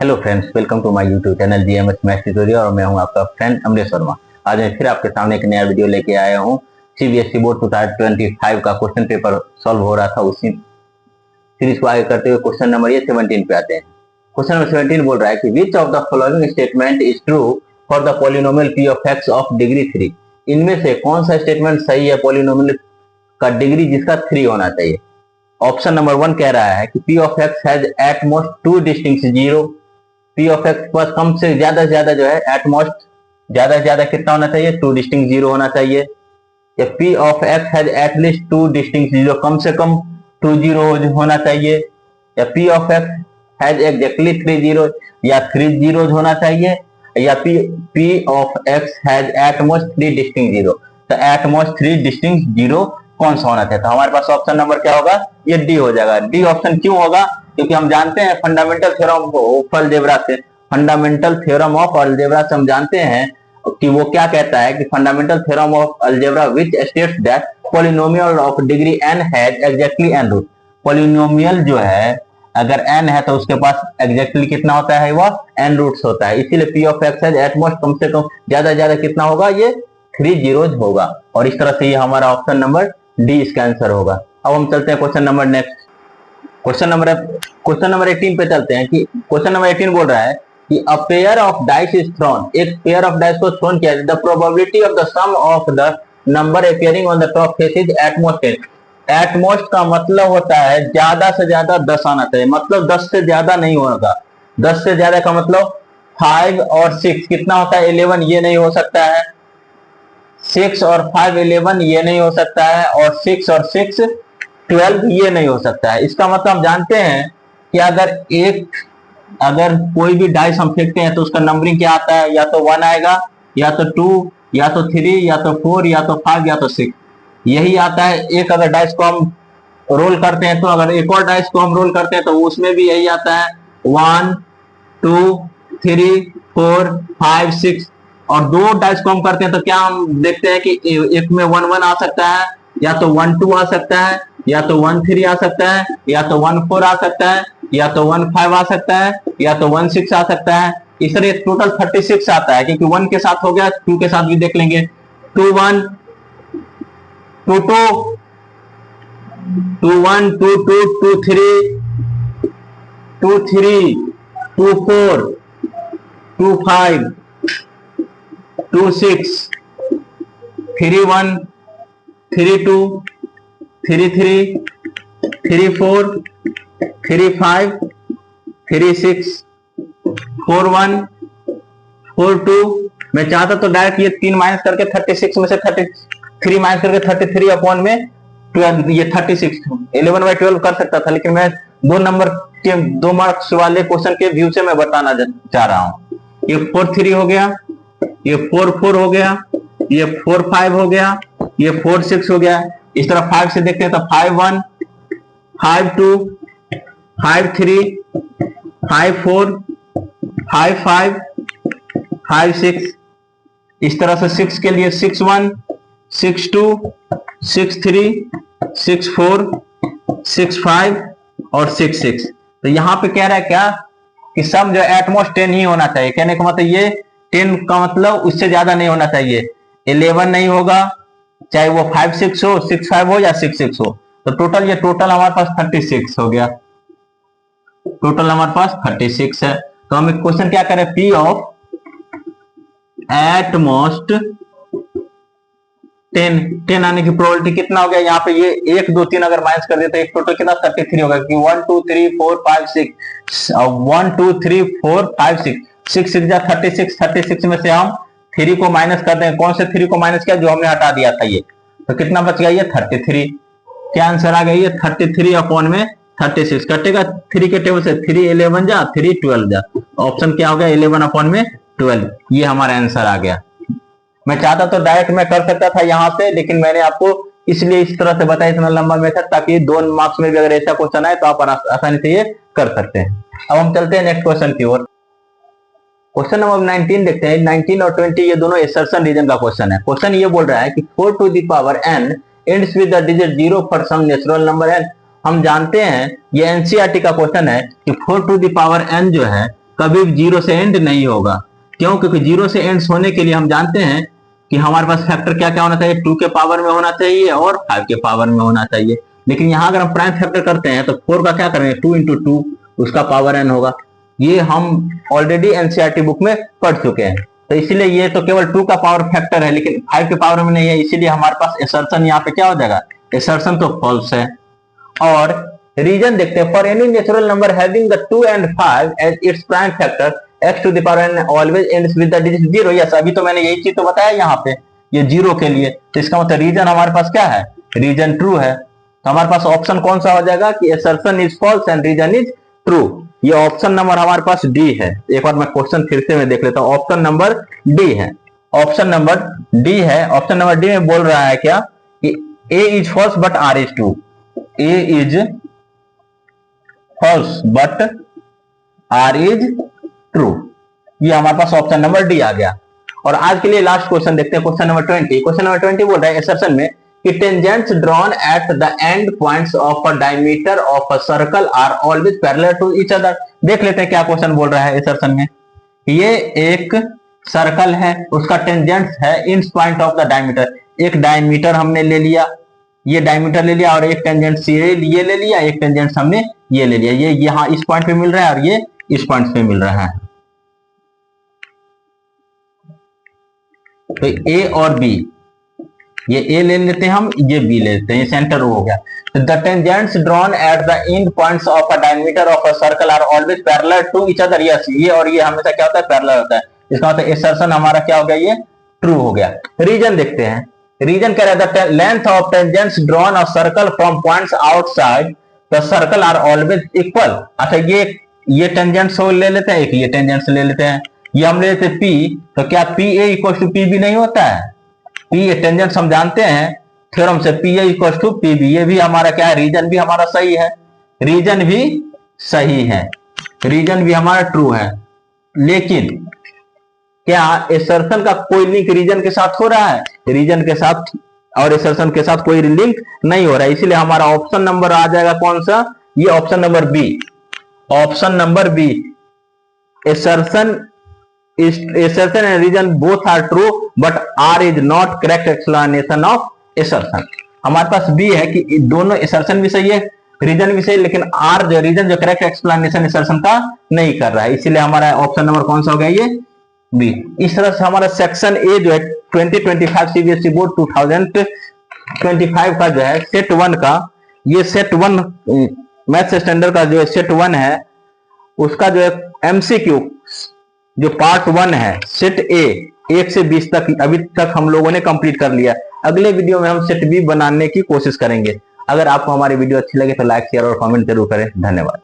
Hello friends, welcome to my YouTube channel GMS maths tutorial और मैं हूं आपका फ्रेंड अमरेश वर्मा। आज मैं फिर आपके सामने एक नया वीडियो लेके आया हूं। सीबीएसई बोर्ड 2025 का क्वेश्चन पेपर सॉल्व हो रहा था, उसी सीरीज को आगे करते हुए क्वेश्चन नंबर 17 पे आते हैं। क्वेश्चन नंबर 17 बोल रहा है कि which of the following statement is true for the polynomial P of x of degree 3। इनमें से कौन सा स्टेटमेंट सही है पॉलिनोमियल का डिग्री जिसका 3 होना चाहिए। ऑप्शन नंबर 1 कह रहा है कि P of X has at most 2 distinct zero. P of X पास कम से ज्यादा जो है एटमोस्ट ज्यादा से ज्यादा कितना होना चाहिए, 2 डिस्टिंक्ट जीरो होना चाहिए। या P of X has at least 2 distinct zero, कम से कम 2 जीरो होना चाहिए। या P of X has exactly 3 zero, या 3 जीरो होना चाहिए। या P of X has at most 3 distinct zero, तो एटमोस्ट 3 डिस्टिंक्ट जीरो कौन सा होना चाहिए। तो हमारे पास ऑप्शन नंबर क्या होगा, ये डी हो जाएगा। डी ऑप्शन क्यों होगा, क्योंकि हम जानते हैं फंडामेंटल थ्योरम ऑफ अलजेब्रा से, फंडामेंटल थ्योरम ऑफ अलजेब्रा से हम जानते हैं कि वो क्या कहता है कि fundamental theorem of algebra which states that polynomial of degree n has exactly n root. Polynomial जो है अगर n है तो उसके पास एग्जैक्टली कितना होता है, वह n रूट्स होता है। इसीलिए p of x has at most कम से कम ज्यादा कितना होगा, ये 3 जीरोज होगा। और इस तरह से ये हमारा ऑप्शन नंबर डी इसका आंसर होगा। अब हम चलते हैं question number next. Question number 18 पे चलते हैं कि क्वेश्चन नंबर 18 बोल रहा है कि a pair of dice is thrown. एक पेयर ऑफ डाइस को थ्रोन किया, the probability of the sum of the number appearing on the top face is at most 10। At most का मतलब होता है ज्यादा से ज्यादा 10 आना चाहिए, मतलब 10 से ज्यादा नहीं होगा। 10 से ज्यादा का मतलब 5 और 6 कितना होता है, 11, ये नहीं हो सकता है। 6 और 5 11 ये नहीं हो सकता है, और 6 और 6 12 ये नहीं हो सकता है। इसका मतलब हम जानते हैं कि अगर कोई भी डाइस हम फेंकते हैं तो उसका नंबरिंग क्या आता है, या तो 1 आएगा, या तो 2, या तो 3, या तो 4, या तो 5, या तो 6, यही आता है। एक अगर डाइस को हम रोल करते हैं तो अगर एक और डाइस को हम रोल करते हैं तो उसमें भी यही आता है, 1 2 3 4 5 6। और 2 डाइस को हम करते हैं तो क्या हम देखते हैं कि एक में 1 1 आ सकता है, या तो 1 2 आ सकता है, या तो 1 3 आ सकता है, या तो 1 4 आ सकता है, या तो 1 5 आ सकता है, या तो 1 6 आ सकता है। इस तरह टोटल 36 आता है, क्योंकि 1 के साथ हो गया, 2 के साथ भी देख लेंगे, 2 1 2 2 2 1 2 2 2 3 2 3 2 4 2 5 2 6 3 1 3 2 3 3 3 4 3 5 3 6 4 1 4 2। मैं चाहता तो डायरेक्ट ये 3 माइनस करके 36 में से 33 माइनस करके 33 अपॉन में 12, ये 36 11/12 कर सकता था, लेकिन मैं 2 नंबर के 2 मार्क्स वाले क्वेश्चन के व्यू से मैं बताना चाह रहा हूं। ये 4 3 हो गया, ये 4 4 हो गया, ये 4 5 हो गया, ये 4 6 हो गया। इस तरह 5 से देखते हैं तो 5 1 5 2 5 3 5 4 5 5 5 6। इस तरह से 6 के लिए 6 1 6 2 6 3 6 4 6 5 और 6 6। तो यहां पे कह रहा है क्या कि सब जो एटमोस्ट 10 ही होना चाहिए। कहने का मतलब ये 10 का मतलब उससे ज्यादा नहीं होना चाहिए। 11 नहीं होगा, चाहे वो 5 6 हो, 6 5 हो, या 6 6 हो। तो टोटल हमारे पास 36 हो गया। टोटल हमारे पास 36 है। तो हम क्वेश्चन क्या करें, पी ऑफ एटमोस्ट 10 आने की प्रोबेबिलिटी कितना हो गया। यहाँ पे ये 1 2 3 अगर माइनस कर देते तो एक टोटल कितना 33 होगा, कि 1 2 3 4 5 6 1 2 3 4 5 6 6 6 जा 36। 36 में से हम 3 को माइनस कर दें। कौन से 3 को माइनस किया, जो हमने हटा दिया था ये, तो कितना बच गया, ये 33। क्या आंसर आ गया, ये 33 अपॉन में 36 कटेगा 3 के टेबल से, 3 11 जा 3 12 जा। ऑप्शन क्या हो गया, 11 अपॉन में 12। ये हमारा आंसर आ गया। मैं चाहता तो डायरेक्ट मैं कर सकता था यहां से, लेकिन मैंने आपको इसलिए इस तरह से बताया, इतना लंबा मेथड, ताकि 2 मार्क्स में भी अगर ऐसा क्वेश्चन आए तो आप आसानी से ये कर सकते हैं। अब हम चलते हैं नेक्स्ट क्वेश्चन की ओर। क्वेश्चन नंबर 19 देखते हैं। 19 और 20 ये दोनों एसर्शन रीजन का क्वेश्चन है। क्वेश्चन ये बोल रहा है कि 4 to the power n ends with the digit 0 for some natural number n। हम जानते हैं ये एनसीईआरटी का क्वेश्चन है कि 4 टू द पावर n जो है कभी भी जीरो से एंड नहीं होगा। क्यों? क्योंकि जीरो से एंड होने के लिए हम जानते हैं कि हमारे पास फैक्टर क्या क्या होना चाहिए, 2 के पावर में होना चाहिए और 5 के पावर में होना चाहिए। लेकिन यहां अगर हम प्राइम फैक्टर करते हैं तो 4 का क्या करेंगे, 2 इंटू 2, उसका पावर n होगा। ये हम ऑलरेडी एनसीईआरटी बुक में पढ़ चुके हैं। तो इसीलिए ये तो केवल 2 का पावर फैक्टर है, लेकिन 5 के पावर में नहीं है, इसीलिए हमारे पास असर्शन यहाँ पे क्या हो जाएगा, असर्शन तो फॉल्स है। और रीजन देखते हैं, for any natural number having the 2 and 5 as its prime factor x to the power n always ends with the digit 0। Yes, अभी तो मैंने यही चीज तो बताया यहाँ पे, ये 0 के लिए। तो इसका मतलब रीजन हमारे पास क्या है, रीजन ट्रू है। तो हमारे पास ऑप्शन कौन सा हो जाएगा कि assertion is false and reason is true. ये ऑप्शन नंबर हमारे पास डी है। एक बार मैं क्वेश्चन फिर से मैं देख लेता हूं, ऑप्शन नंबर डी है, ऑप्शन नंबर डी है। ऑप्शन नंबर डी में बोल रहा है क्या कि A is false but R is true, A is false but R is true. ये हमारे पास ऑप्शन नंबर डी आ गया। और आज के लिए लास्ट क्वेश्चन देखते हैं, क्वेश्चन नंबर 20। क्वेश्चन नंबर 20 बोल रहा है असर्शन में कि tangents drawn at the end points of a diameter of a circle are always parallel to each other. देख लेते हैं क्या क्वेश्चन बोल रहा है असर्शन में। ये एक सर्कल है, उसका टेंजेंट्स है इन पॉइंट ऑफ द डायमीटर। एक डायमीटर हमने ले लिया, ये डायमीटर ले लिया, और एक टेंजेंट्स ये ले लिया, एक टेंजेंट्स हमने ये ले लिया। ये यहाँ इस पॉइंट पे मिल रहा है और ये इस पॉइंट पे मिल रहा है। तो ए और बी, ये ए ले लेते हैं हम, ये बी ले लेते हैं, ये सेंटर हो गया। The tangents drawn at the end points of a diameter of a circle are always parallel to each other. Yes, ये और ये हमेशा क्या होता है, पैरेलल होता है। इसका मतलब असर्शन हमारा क्या हो गया, ये ट्रू हो गया। रीजन देखते हैं, रीजन कह रहा है length of tangents drawn of circle from points outside the circle are always equal. अच्छा, ये टेंजेंट्स ले लेते हैं, एक ये टेंजेंट्स ले लेते हैं, ये हम ले लेते हैं पी। तो क्या P A equal to P B नहीं होता है? पी ए टेंजेंट्स हम जानते हैं थ्योरम से, P A equal to P B. ये भी हमारा क्या है, रीजन भी हमारा सही है, रीजन भी सही है, रीजन भी हमारा ट्रू है। लेकिन क्या असर्शन का कोई लिंक रीजन के साथ हो रहा है? रीजन के साथ और असर्शन के साथ कोई लिंक नहीं हो रहा है, इसीलिए हमारा ऑप्शन नंबर आ जाएगा कौन सा, ये option number B. Option number B, assertion and reason both are true but R is not correct explanation of assertion। हमारे पास बी है कि दोनों assertion भी सही है, रीजन भी सही, लेकिन आर जो रीजन जो करेक्ट एक्सप्लेनेशन assertion का नहीं कर रहा है, इसीलिए हमारा ऑप्शन नंबर कौन सा हो गया, ये बी। इस तरह से हमारा सेक्शन ए जो है 2025 सीबीएसई बोर्ड 2025 का जो है सेट 1 का, ये सेट 1 मैथ्स स्टैंडर्ड का जो है सेट 1 है, उसका जो है एमसीक्यू जो पार्ट 1 है सेट ए 1 से 20 तक अभी तक हम लोगों ने कंप्लीट कर लिया। अगले वीडियो में हम सेट बी बनाने की कोशिश करेंगे। अगर आपको हमारी वीडियो अच्छी लगे तो लाइक शेयर और कमेंट जरूर करें। धन्यवाद।